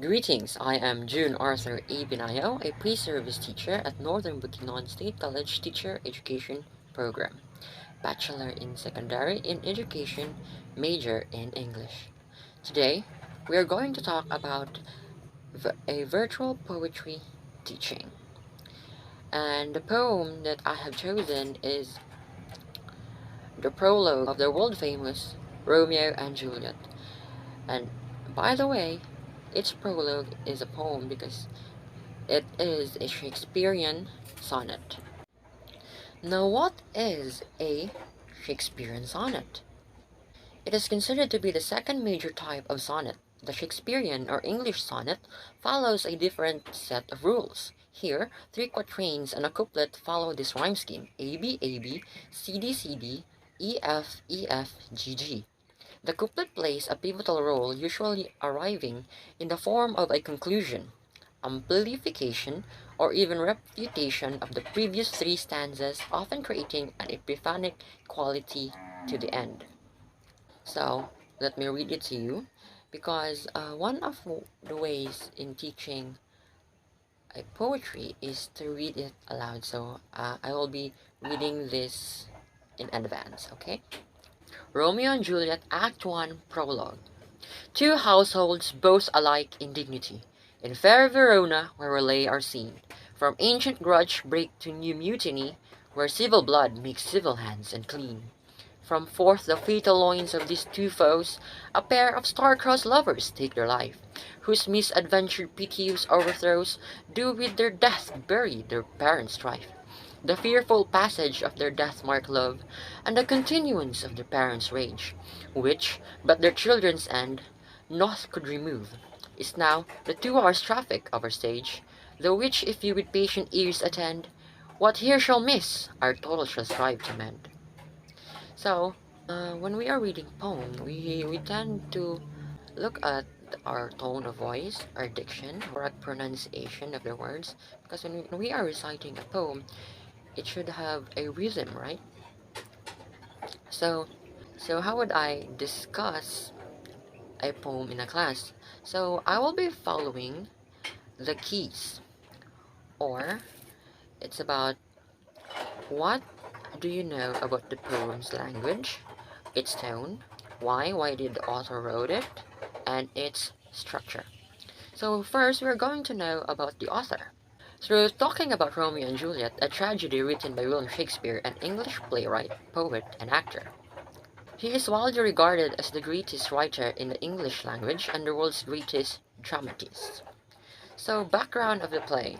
Greetings, I am Jun Arthur A. Binayao, a pre-service teacher at Northern Bukidnon State College Teacher Education Program, Bachelor in Secondary in Education, major in English. Today, we are going to talk about a virtual poetry teaching. And the poem that I have chosen is the prologue of the world-famous Romeo and Juliet. And by the way, its prologue is a poem because it is a Shakespearean sonnet. Now, what is a Shakespearean sonnet? It is considered to be the second major type of sonnet. The Shakespearean or English sonnet follows a different set of rules. Here, three quatrains and a couplet follow this rhyme scheme: AB, AB, CD, CD, EF, EF, GG. The couplet plays a pivotal role, usually arriving in the form of a conclusion, amplification, or even refutation of the previous three stanzas, often creating an epiphanic quality to the end. So, let me read it to you, because one of the ways in teaching a poetry is to read it aloud. So, I will be reading this in advance, okay? Romeo and Juliet, Act 1, Prologue. Two households, both alike in dignity, in fair Verona, where relay are seen, from ancient grudge break to new mutiny, where civil blood makes civil hands and clean. From forth the fatal loins of these two foes, a pair of star-crossed lovers take their life, whose misadventured piteous overthrows do with their death bury their parents' strife. The fearful passage of their death-marked love, and the continuance of their parents' rage, which, but their children's end, naught could remove, is now the 2 hours traffic of our stage, the which if you with patient ears attend, what here shall miss, our total shall strive to mend. So, when we are reading poem, we tend to look at our tone of voice, our diction, correct pronunciation of the words, because when we are reciting a poem, it should have a rhythm, right? So, how would I discuss a poem in a class? So, I will be following the keys, or it's about what do you know about the poem's language, its tone, why did the author wrote it, and its structure. So first, we're going to know about the author. Through talking about Romeo and Juliet, a tragedy written by William Shakespeare, an English playwright, poet, and actor. He is widely regarded as the greatest writer in the English language and the world's greatest dramatist. So, background of the play,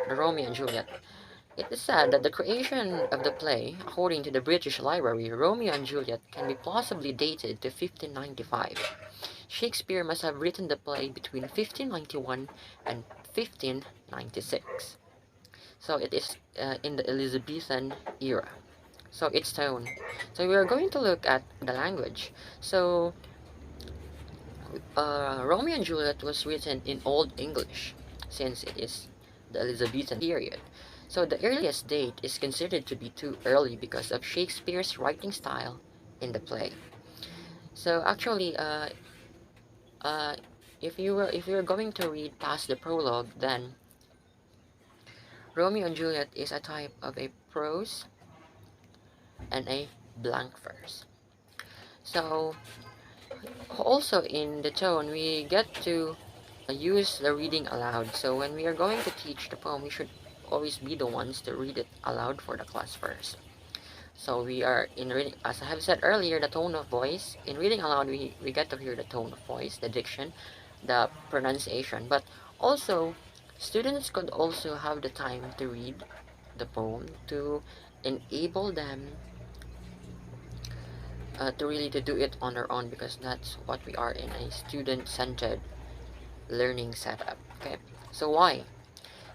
the Romeo and Juliet. It is said that the creation of the play, according to the British Library, Romeo and Juliet, can be plausibly dated to 1595. Shakespeare must have written the play between 1591 and 1596. So it is in the Elizabethan era. So its tone. So we are going to look at the language. So Romeo and Juliet was written in Old English, since it is the Elizabethan period. So the earliest date is considered to be too early because of Shakespeare's writing style in the play. So actually, if you're going to read past the prologue, then Romeo and Juliet is a type of a prose and a blank verse. So also in the tone, we get to use the reading aloud. So when we are going to teach the poem, we should always be the ones to read it aloud for the class first. So we are in reading, as I have said earlier, the tone of voice. In reading aloud, we get to hear the tone of voice, the diction, the pronunciation. But also, students could also have the time to read the poem to enable them to really to do it on their own, because that's what we are in a student-centered learning setup. Okay, so why?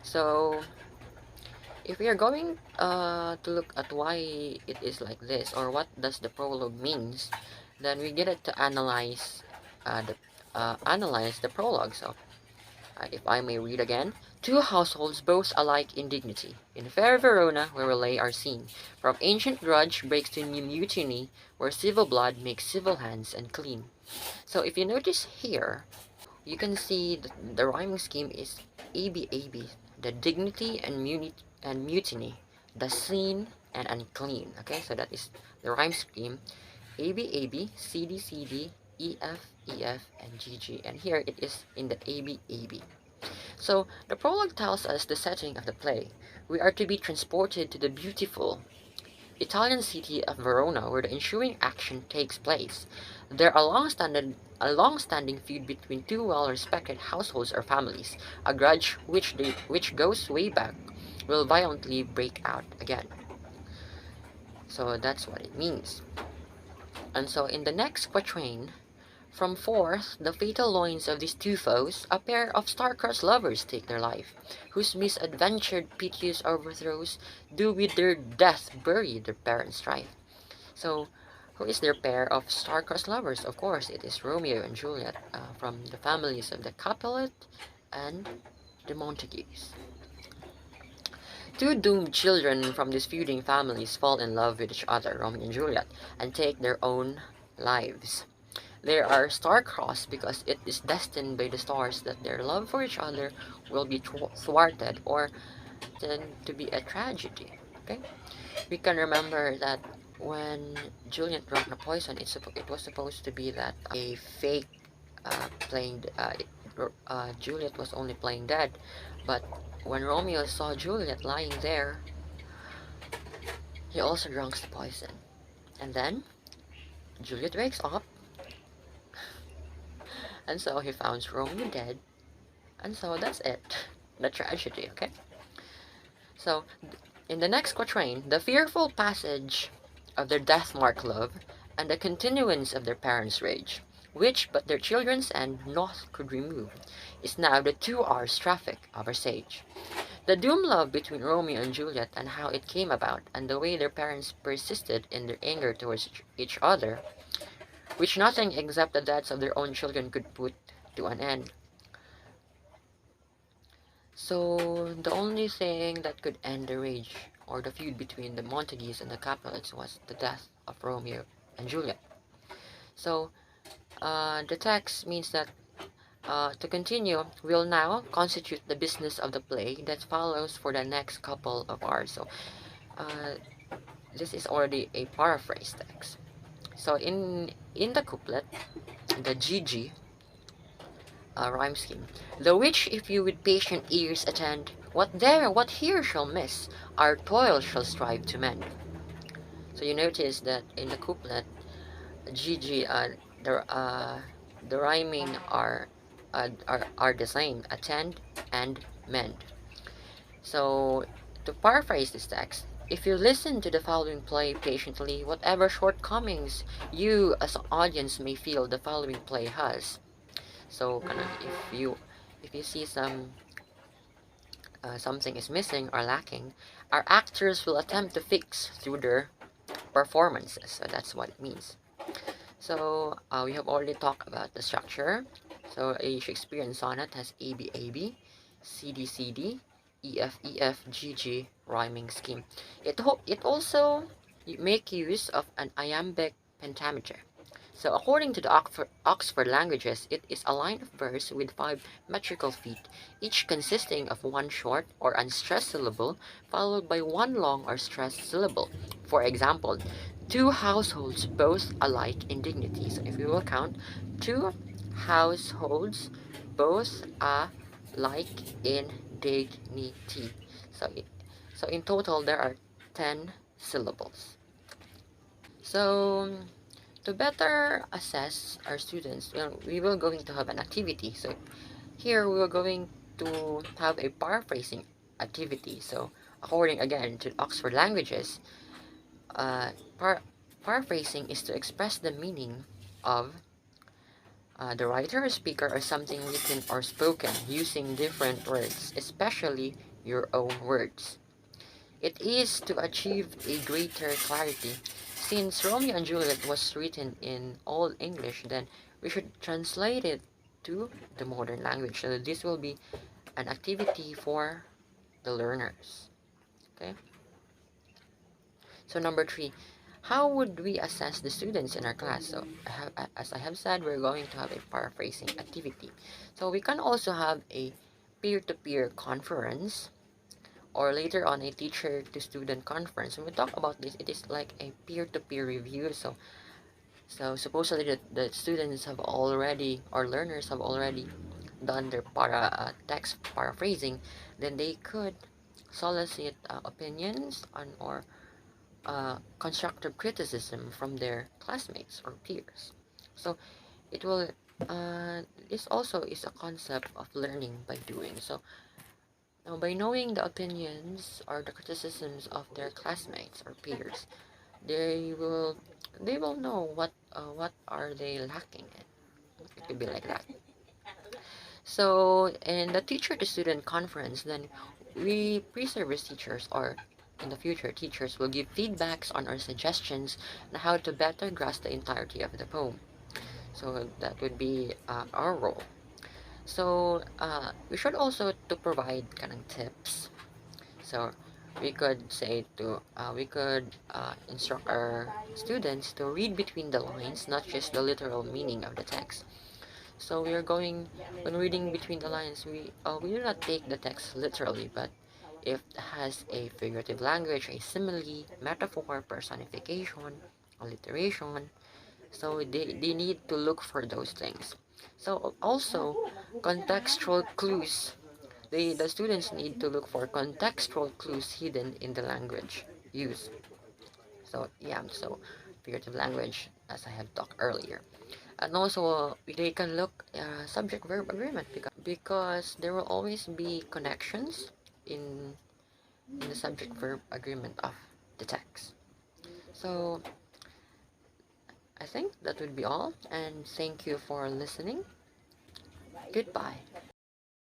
So if we are going to look at why it is like this, or what does the prologue means, then we get it to analyze the prologue. So if I may read again. Two households, both alike in dignity, in fair Verona, where relay are seen, from ancient grudge breaks to new mutiny, where civil blood makes civil hands and clean. So if you notice here, you can see the rhyming scheme is ABAB, the dignity and mutiny, the seen and unclean. Okay, so that is the rhyme scheme. ABAB, CD, EF, and GG. And here it is in the ABAB. So the prologue tells us the setting of the play. We are to be transported to the beautiful Italian city of Verona, where the ensuing action takes place. There are a long-standing feud between two well-respected households or families. A grudge which goes way back will violently break out again. So that's what it means. And so in the next quatrain, from forth the fatal loins of these two foes, a pair of star-crossed lovers take their life, whose misadventured piteous overthrows do with their death bury their parents' strife. So, who is their pair of star-crossed lovers? Of course, it is Romeo and Juliet, from the families of the Capulet and the Montagues. Two doomed children from these feuding families fall in love with each other, Romeo and Juliet, and take their own lives. They are star-crossed because it is destined by the stars that their love for each other will be thwarted or then to be a tragedy. Okay, we can remember that when Juliet drank the poison, it was supposed to be that a fake Juliet was only playing dead, but when Romeo saw Juliet lying there, he also drank the poison, and then Juliet wakes up, and so he found Romeo dead, and so that's it, the tragedy. Okay, so in the next quatrain, the fearful passage of their death-marked love, and the continuance of their parents' rage, which but their children's end naught could remove, is now the 2 hours' traffic of our sage. The doom love between Romeo and Juliet, and how it came about, and the way their parents persisted in their anger towards each other, which nothing except the deaths of their own children could put to an end. So the only thing that could end the rage or the feud between the Montagues and the Capulets was the death of Romeo and Juliet. So the text means that to continue, we'll now constitute the business of the play that follows for the next couple of hours. So this is already a paraphrase text. So in the couplet, the GG rhyme scheme. The which if you with patient ears attend, what there, what here shall miss, our toil shall strive to mend. So you notice that in the couplet, GG, the rhyming are the same, attend and mend. So to paraphrase this text, if you listen to the following play patiently, whatever shortcomings you as an audience may feel the following play has. So if you see something is missing or lacking, our actors will attempt to fix through their performances. So that's what it means. So we have already talked about the structure. So a Shakespearean sonnet has ABAB, CD, EF, GG rhyming scheme. It also make use of an iambic pentameter. So according to the Oxford Languages, it is a line of verse with 5 metrical feet, each consisting of one short or unstressed syllable, followed by one long or stressed syllable. For example, 2 households both alike in dignity. So if we will count, 2 households both alike in dignity. So in total, there are 10 syllables. So to better assess our students, we will going to have an activity. So here we are going to have a paraphrasing activity. So according again to Oxford Languages, paraphrasing is to express the meaning of the writer or speaker or something written or spoken using different words, especially your own words. It is to achieve a greater clarity. Since Romeo and Juliet was written in Old English, then we should translate it to the modern language. So this will be an activity for the learners. Okay. So number 3, How would we assess the students in our class? So, as I have said, we're going to have a paraphrasing activity. So, we can also have a peer-to-peer conference, or later on a teacher-to-student conference. When we talk about this, it is like a peer-to-peer review. So supposedly the students have already, or learners have already done their text paraphrasing, then they could solicit opinions on, or constructive criticism from their classmates or peers. So it will, this also is a concept of learning by doing. So now, by knowing the opinions or the criticisms of their classmates or peers, they will they will know what are they lacking in. It could be like that. So in the teacher to student conference, then we pre-service teachers, or in the future teachers, will give feedbacks on our suggestions on how to better grasp the entirety of the poem. So that would be our role. So we should also to provide kind of tips. So we could instruct our students to read between the lines, not just the literal meaning of the text. So we are going, when reading between the lines, we do not take the text literally, but if it has a figurative language, a simile, metaphor, personification, alliteration, so they need to look for those things. So also contextual clues, the students need to look for contextual clues hidden in the language used. So yeah, so figurative language, as I have talked earlier. And also, they can look subject-verb agreement, because there will always be connections in the subject-verb agreement of the text. So I think that would be all, and thank you for listening. Goodbye.